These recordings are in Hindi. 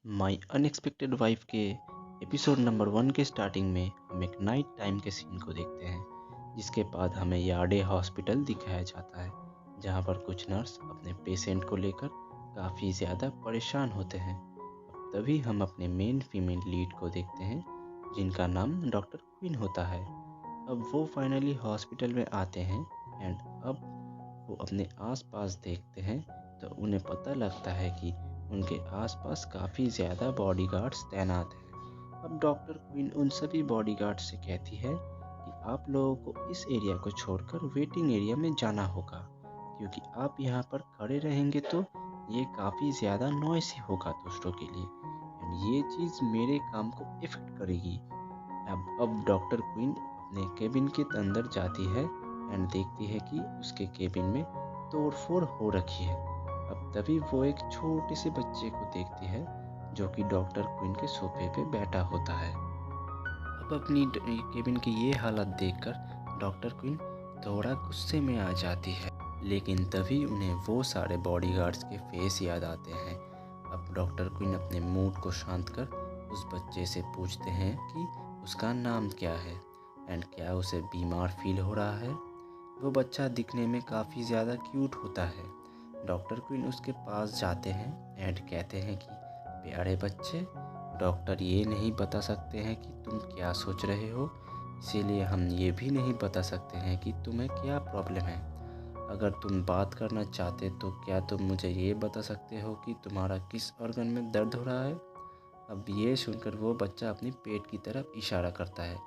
माई अनएक्सपेक्टेड वाइफ के एपिसोड नंबर 1 के स्टार्टिंग में हम एक नाइट टाइम के सीन को देखते हैं, जिसके बाद हमें यार्डे हॉस्पिटल दिखाया जाता है, जहां पर कुछ नर्स अपने पेशेंट को लेकर काफ़ी ज़्यादा परेशान होते हैं। अब तभी हम अपने मेन फीमेल लीड को देखते हैं, जिनका नाम डॉक्टर क्वीन होता है। अब वो फाइनली हॉस्पिटल में आते हैं एंड अब वो अपने आसपास देखते हैं तो उन्हें पता लगता है कि उनके आसपास काफ़ी ज़्यादा बॉडीगार्ड्स तैनात हैं। अब डॉक्टर क्वीन उन सभी बॉडीगार्ड्स से कहती है कि आप लोगों को इस एरिया को छोड़कर वेटिंग एरिया में जाना होगा, क्योंकि आप यहाँ पर खड़े रहेंगे तो ये काफ़ी ज़्यादा नॉइसी होगा दूसरों के लिए एंड ये चीज़ मेरे काम को इफ़ेक्ट करेगी। अब डॉक्टर क्वीन अपने केबिन के अंदर जाती है एंड देखती है कि उसके केबिन में तोड़फोड़ हो रखी है। अब तभी वो एक छोटे से बच्चे को देखती है जो कि डॉक्टर क्वीन के सोफे पे बैठा होता है। अब अपनी केबिन की ये हालत देखकर डॉक्टर क्वीन थोड़ा गुस्से में आ जाती है, लेकिन तभी उन्हें वो सारे बॉडीगार्ड्स के फेस याद आते हैं। अब डॉक्टर क्वीन अपने मूड को शांत कर उस बच्चे से पूछते हैं कि उसका नाम क्या है एंड क्या उसे बीमार फील हो रहा है। वो बच्चा दिखने में काफ़ी ज़्यादा क्यूट होता है। डॉक्टर क्वीन उसके पास जाते हैं एंड कहते हैं कि प्यारे बच्चे, डॉक्टर ये नहीं बता सकते हैं कि तुम क्या सोच रहे हो, इसीलिए हम ये भी नहीं बता सकते हैं कि तुम्हें क्या प्रॉब्लम है। अगर तुम बात करना चाहते तो क्या तुम मुझे ये बता सकते हो कि तुम्हारा किस ऑर्गन में दर्द हो रहा है। अब ये सुनकर वो बच्चा अपनी पेट की तरफ इशारा करता है,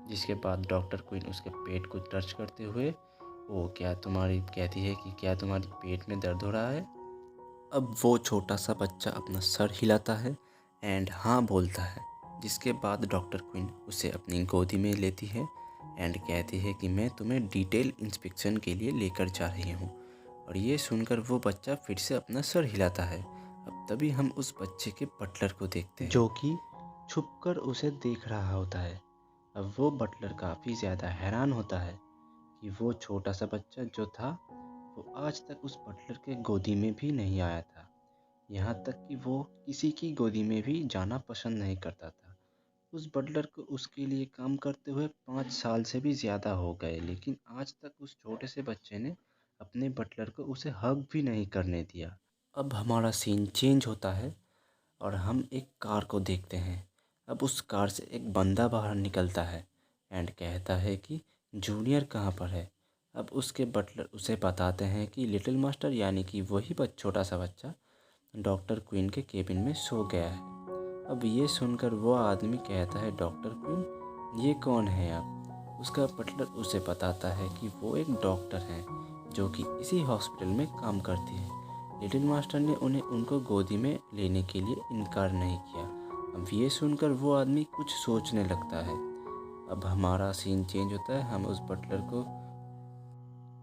जिसके बाद डॉक्टर क्वीन उसके पेट को टच करते हुए वो कहती है कि क्या तुम्हारी पेट में दर्द हो रहा है। अब वो छोटा सा बच्चा अपना सर हिलाता है एंड हाँ बोलता है, जिसके बाद डॉक्टर क्वीन उसे अपनी गोदी में लेती है एंड कहती है कि मैं तुम्हें डिटेल इंस्पेक्शन के लिए लेकर जा रही हूँ। और ये सुनकर वो बच्चा फिर से अपना सर हिलाता है। अब तभी हम उस बच्चे के बटलर को देखते हैं, जो कि छुपकर उसे देख रहा होता है। अब वो बटलर काफ़ी ज़्यादा हैरान होता है कि वो छोटा सा बच्चा जो था वो आज तक उस बटलर के गोदी में भी नहीं आया था। यहाँ तक कि वो किसी की गोदी में भी जाना पसंद नहीं करता था। उस बटलर को उसके लिए काम करते हुए 5 साल से भी ज़्यादा हो गए, लेकिन आज तक उस छोटे से बच्चे ने अपने बटलर को उसे हग भी नहीं करने दिया। अब हमारा सीन चेंज होता है और हम एक कार को देखते हैं। अब उस कार से एक बंदा बाहर निकलता है एंड कहता है कि जूनियर कहाँ पर है। अब उसके बटलर उसे बताते हैं कि लिटिल मास्टर यानी कि वही छोटा सा बच्चा डॉक्टर क्वीन के केबिन में सो गया है। अब ये सुनकर वो आदमी कहता है, डॉक्टर क्वीन ये कौन है आप। उसका बटलर उसे बताता है कि वो एक डॉक्टर हैं जो कि इसी हॉस्पिटल में काम करती है। लिटिल मास्टर ने उन्हें उनको गोदी में लेने के लिए इनकार नहीं किया। अब ये सुनकर वो आदमी कुछ सोचने लगता है। अब हमारा सीन चेंज होता है, हम उस बटलर को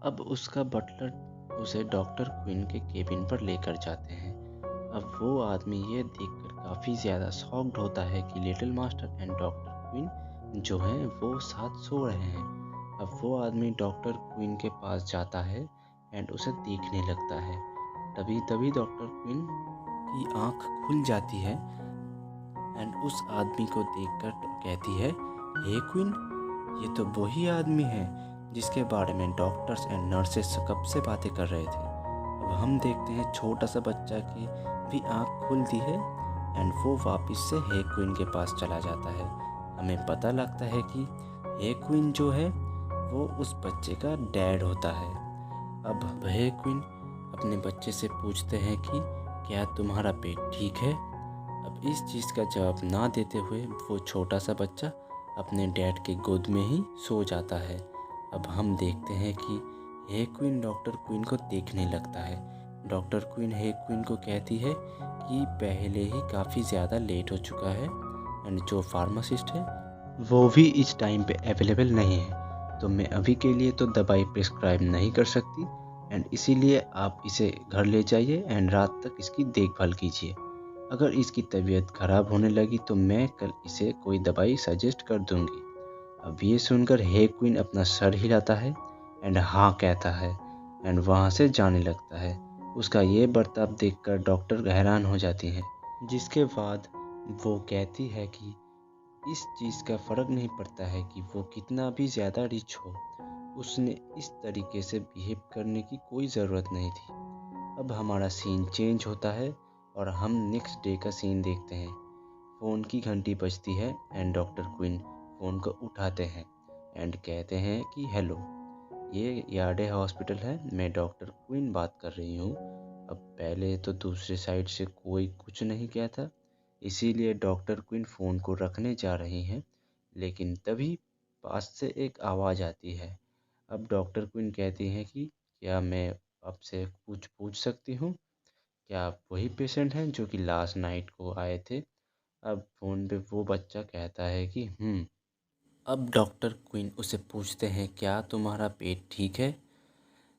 अब उसका बटलर उसे डॉक्टर क्वीन के केबिन पर लेकर जाते हैं। अब वो आदमी ये देखकर काफ़ी ज़्यादा शॉक्ड होता है कि little master and doctor queen जो हैं वो साथ सो रहे हैं। अब वो आदमी डॉक्टर क्वीन के पास जाता है एंड उसे देखने लगता है। तभी तभी डॉक्टर क्वीन की आंख खुल जाती है एंड उस आदमी को देखकर कहती है, हे क्वीन, ये तो वही आदमी है जिसके बारे में डॉक्टर्स एंड नर्सेस कब से बातें कर रहे थे। अब हम देखते हैं छोटा सा बच्चा की भी आंख खुलती है एंड वो वापस से हे क्वीन के पास चला जाता है। हमें पता लगता है कि हे क्वीन जो है वो उस बच्चे का डैड होता है। अब हे क्वीन अपने बच्चे से पूछते हैं कि क्या तुम्हारा पेट ठीक है। अब इस चीज़ का जवाब ना देते हुए वो छोटा सा बच्चा अपने डैड के गोद में ही सो जाता है। अब हम देखते हैं कि हे क्वीन डॉक्टर क्वीन को देखने लगता है। डॉक्टर क्वीन हे क्वीन को कहती है कि पहले ही काफ़ी ज़्यादा लेट हो चुका है एंड जो फार्मासिस्ट है वो भी इस टाइम पे अवेलेबल नहीं है, तो मैं अभी के लिए तो दवाई प्रिस्क्राइब नहीं कर सकती एंड इसीलिए आप इसे घर ले जाइए एंड रात तक इसकी देखभाल कीजिए। अगर इसकी तबीयत ख़राब होने लगी तो मैं कल इसे कोई दवाई सजेस्ट कर दूंगी। अब ये सुनकर हे क्वीन अपना सर हिलाता है एंड हाँ कहता है एंड वहाँ से जाने लगता है। उसका ये बर्ताव देखकर डॉक्टर हैरान हो जाती हैं जिसके बाद वो कहती है कि इस चीज़ का फ़र्क नहीं पड़ता है कि वो कितना भी ज़्यादा रिच हो, उसने इस तरीके से बिहेव करने की कोई ज़रूरत नहीं थी। अब हमारा सीन चेंज होता है और हम नेक्स्ट डे का सीन देखते हैं। फ़ोन की घंटी बजती है एंड डॉक्टर क्विन फ़ोन को उठाते हैं एंड कहते हैं कि हेलो, ये यार्डे हॉस्पिटल है, मैं डॉक्टर क्विन बात कर रही हूँ। अब पहले तो दूसरे साइड से कोई कुछ नहीं किया था, इसीलिए डॉक्टर क्विन फ़ोन को रखने जा रही हैं, लेकिन तभी पास से एक आवाज़ आती है। अब डॉक्टर क्विन कहती हैं कि क्या मैं आपसे कुछ पूछ सकती हूँ? क्या आप वही पेशेंट हैं जो कि लास्ट नाइट को आए थे? अब फ़ोन पे वो बच्चा कहता है कि अब डॉक्टर क्विन उसे पूछते हैं, क्या तुम्हारा पेट ठीक है?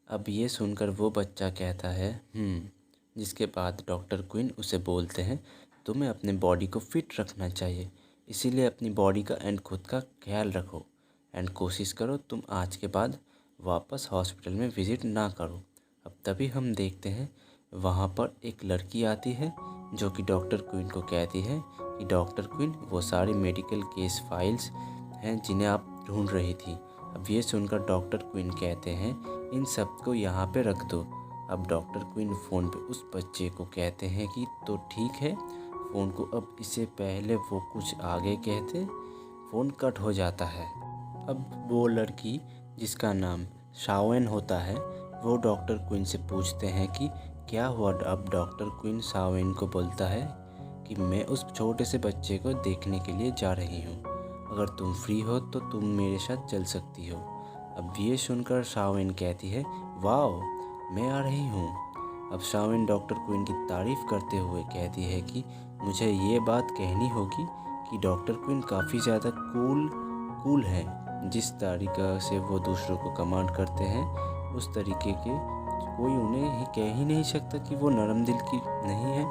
अब ये सुनकर वो बच्चा कहता है जिसके बाद डॉक्टर क्विन उसे बोलते हैं, तुम्हें अपने बॉडी को फिट रखना चाहिए, इसीलिए अपनी बॉडी का एंड खुद का ख्याल रखो एंड कोशिश करो तुम आज के बाद वापस हॉस्पिटल में विज़िट ना करो। अब तभी हम देखते हैं वहाँ पर एक लड़की आती है जो कि डॉक्टर क्विन को कहती है कि डॉक्टर क्विन, वो सारी मेडिकल केस फाइल्स हैं जिन्हें आप ढूंढ रही थी। अब ये सुनकर डॉक्टर क्विन कहते हैं, इन सब को यहाँ पे रख दो। अब डॉक्टर क्विन फ़ोन पे उस बच्चे को कहते हैं कि तो ठीक है फ़ोन को। अब इससे पहले वो कुछ आगे कहते फ़ोन कट हो जाता है। अब वो लड़की जिसका नाम शाओन होता है, वो डॉक्टर क्विन से पूछते हैं कि क्या हुआ। अब डॉक्टर क्विन शाओन को बोलता है कि मैं उस छोटे से बच्चे को देखने के लिए जा रही हूँ, अगर तुम फ्री हो तो तुम मेरे साथ चल सकती हो। अब ये सुनकर शाओन कहती है, वाओ, मैं आ रही हूँ। अब शाओन डॉक्टर क्विन की तारीफ़ करते हुए कहती है कि मुझे ये बात कहनी होगी कि डॉक्टर क्विन काफ़ी ज़्यादा कूल है। जिस तरीक़ा से वो दूसरों को कमांड करते हैं, उस तरीके के कोई उन्हें कह ही नहीं सकता कि वो नरम दिल की नहीं है।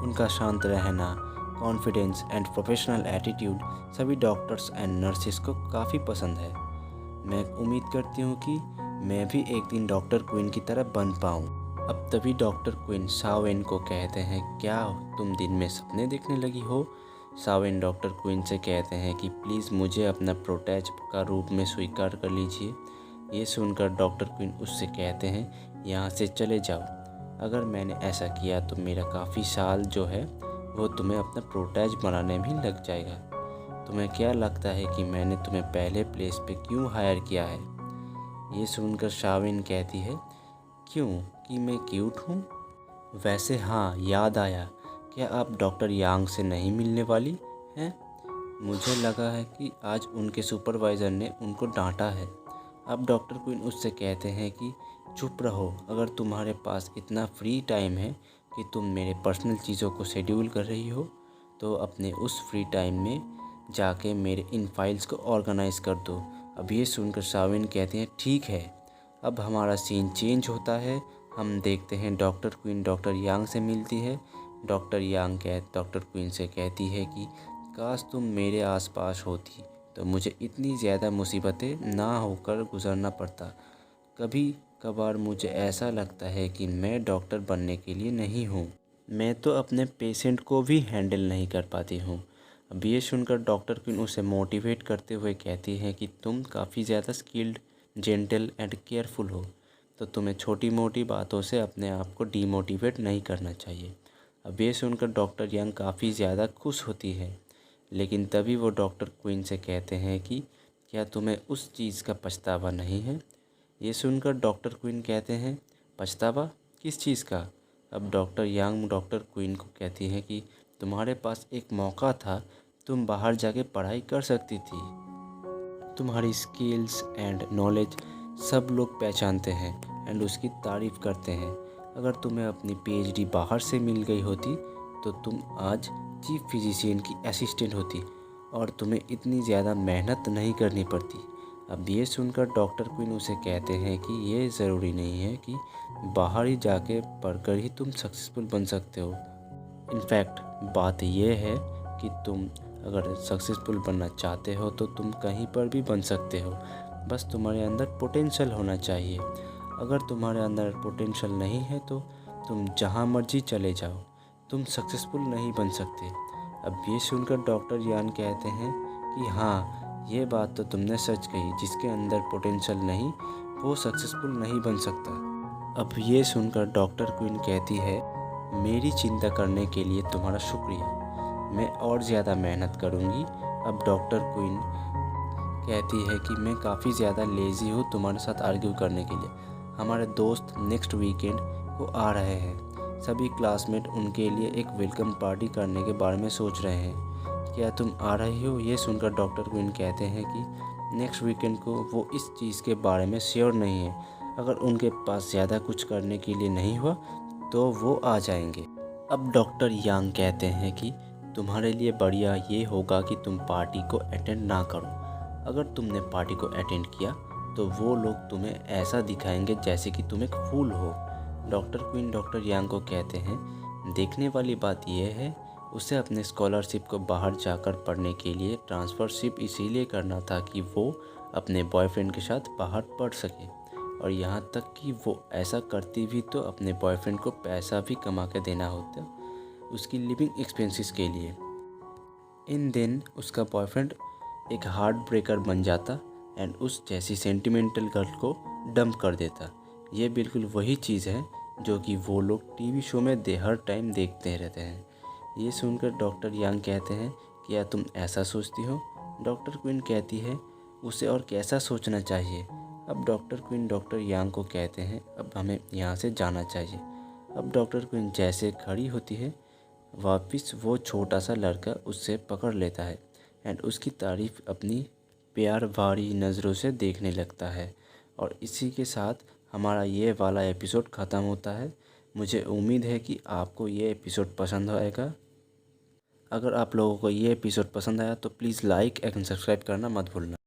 उनका शांत रहना, कॉन्फिडेंस एंड प्रोफेशनल एटीट्यूड सभी डॉक्टर्स एंड नर्सेस को काफ़ी पसंद है। मैं उम्मीद करती हूँ कि मैं भी एक दिन डॉक्टर क्विन की तरह बन पाऊँ। अब तभी डॉक्टर क्विन शाओन को कहते हैं, क्या तुम दिन में सपने देखने लगी हो? शाओन डॉक्टर क्विन से कहते हैं कि प्लीज़ मुझे अपना प्रोटेज का रूप में स्वीकार कर लीजिए। ये सुनकर डॉक्टर क्विन उससे कहते हैं, यहाँ से चले जाओ। अगर मैंने ऐसा किया तो मेरा काफ़ी साल जो है वो तुम्हें अपना प्रोटेज बनाने में लग जाएगा। तुम्हें क्या लगता है कि मैंने तुम्हें पहले प्लेस पे क्यों हायर किया है? ये सुनकर शाओन कहती है, क्यों कि मैं क्यूट हूँ? वैसे हाँ, याद आया, क्या आप डॉक्टर यांग से नहीं मिलने वाली हैं? मुझे लगा है कि आज उनके सुपरवाइज़र ने उनको डांटा है। अब डॉक्टर क्विन उससे कहते हैं कि चुप रहो, अगर तुम्हारे पास इतना फ्री टाइम है कि तुम मेरे पर्सनल चीज़ों को शेड्यूल कर रही हो, तो अपने उस फ्री टाइम में जाके मेरे इन फाइल्स को ऑर्गेनाइज़ कर दो। अब ये सुनकर शाओन कहते हैं, ठीक है। अब हमारा सीन चेंज होता है। हम देखते हैं डॉक्टर क्विन डॉक्टर यांग से मिलती है। डॉक्टर यांग डॉक्टर क्विन से कहती है कि काश तुम मेरे आसपास होती तो मुझे इतनी ज़्यादा मुसीबतें ना होकर गुजरना पड़ता। कभी कभार मुझे ऐसा लगता है कि मैं डॉक्टर बनने के लिए नहीं हूँ, मैं तो अपने पेशेंट को भी हैंडल नहीं कर पाती हूँ। अब ये सुनकर डॉक्टर क्वीन उसे मोटिवेट करते हुए कहती हैं कि तुम काफ़ी ज़्यादा स्किल्ड, जेंटल एंड केयरफुल हो, तो तुम्हें छोटी मोटी बातों से अपने आप को डीमोटिवेट नहीं करना चाहिए। अब ये सुनकर डॉक्टर यंग काफ़ी ज़्यादा खुश होती है, लेकिन तभी वो डॉक्टर क्वीन से कहते हैं कि क्या तुम्हें उस चीज़ का पछतावा नहीं है? ये सुनकर डॉक्टर क्वीन कहते हैं, पछतावा किस चीज़ का? अब डॉक्टर यांग डॉक्टर क्वीन को कहती हैं कि तुम्हारे पास एक मौका था, तुम बाहर जाके पढ़ाई कर सकती थी। तुम्हारी स्किल्स एंड नॉलेज सब लोग पहचानते हैं एंड उसकी तारीफ़ करते हैं। अगर तुम्हें अपनी पीएचडी बाहर से मिल गई होती तो तुम आज चीफ फिजिशियन की असिस्टेंट होती और तुम्हें इतनी ज़्यादा मेहनत नहीं करनी पड़ती। अब ये सुनकर डॉक्टर क्वीन उसे कहते हैं कि ये ज़रूरी नहीं है कि बाहर ही जाके पढ़कर ही तुम सक्सेसफुल बन सकते हो। इनफैक्ट बात यह है कि तुम अगर सक्सेसफुल बनना चाहते हो तो तुम कहीं पर भी बन सकते हो, बस तुम्हारे अंदर पोटेंशियल होना चाहिए। अगर तुम्हारे अंदर पोटेंशियल नहीं है तो तुम जहाँ मर्जी चले जाओ, तुम सक्सेसफुल नहीं बन सकते। अब ये सुनकर डॉक्टर यान कहते हैं कि हाँ, ये बात तो तुमने सच कही, जिसके अंदर पोटेंशियल नहीं वो सक्सेसफुल नहीं बन सकता। अब ये सुनकर डॉक्टर क्वीन कहती है, मेरी चिंता करने के लिए तुम्हारा शुक्रिया, मैं और ज़्यादा मेहनत करूँगी। अब डॉक्टर क्वीन कहती है कि मैं काफ़ी ज़्यादा लेज़ी हूँ तुम्हारे साथ आर्ग्यू करने के लिए। हमारे दोस्त नेक्स्ट वीकेंड को आ रहे हैं। सभी क्लासमेट उनके लिए एक वेलकम पार्टी करने के बारे में सोच रहे हैं। क्या तुम आ रही हो? ये सुनकर डॉक्टर क्वीन कहते हैं कि नेक्स्ट वीकेंड को वो इस चीज़ के बारे में श्योर नहीं है। अगर उनके पास ज़्यादा कुछ करने के लिए नहीं हुआ तो वो आ जाएंगे। अब डॉक्टर यांग कहते हैं कि तुम्हारे लिए बढ़िया ये होगा कि तुम पार्टी को अटेंड ना करो। अगर तुमने पार्टी को अटेंड किया तो वो लोग तुम्हें ऐसा दिखाएंगे जैसे कि तुम एक फूल हो। डॉक्टर क्वीन डॉक्टर यांग को कहते हैं, देखने वाली बात यह है, उसे अपने स्कॉलरशिप को बाहर जाकर पढ़ने के लिए ट्रांसफ़रशिप इसीलिए करना था कि वो अपने बॉयफ्रेंड के साथ बाहर पढ़ सके, और यहाँ तक कि वो ऐसा करती भी तो अपने बॉयफ्रेंड को पैसा भी कमा के देना होता उसकी लिविंग एक्सपेंसेस के लिए। इन दिन उसका बॉयफ्रेंड एक हार्ट ब्रेकर बन जाता एंड उस जैसी सेंटिमेंटल गर्ल को डंप कर देता। ये बिल्कुल वही चीज़ है जो कि वो लोग टीवी शो में हर टाइम देखते रहते हैं। ये सुनकर डॉक्टर यांग कहते हैं, क्या तुम ऐसा सोचती हो? डॉक्टर क्वीन कहती है, उसे और कैसा सोचना चाहिए। अब डॉक्टर क्वीन डॉक्टर यांग को कहते हैं, अब हमें यहाँ से जाना चाहिए। अब डॉक्टर क्वीन जैसे खड़ी होती है, वापस वो छोटा सा लड़का उससे पकड़ लेता है एंड उसकी तारीफ़ अपनी प्यार भरी नज़रों से देखने लगता है। और इसी के साथ हमारा ये वाला एपिसोड ख़त्म होता है। मुझे उम्मीद है कि आपको ये एपिसोड पसंद आएगा। अगर आप लोगों को ये एपिसोड पसंद आया तो प्लीज़ लाइक एंड सब्सक्राइब करना मत भूलना।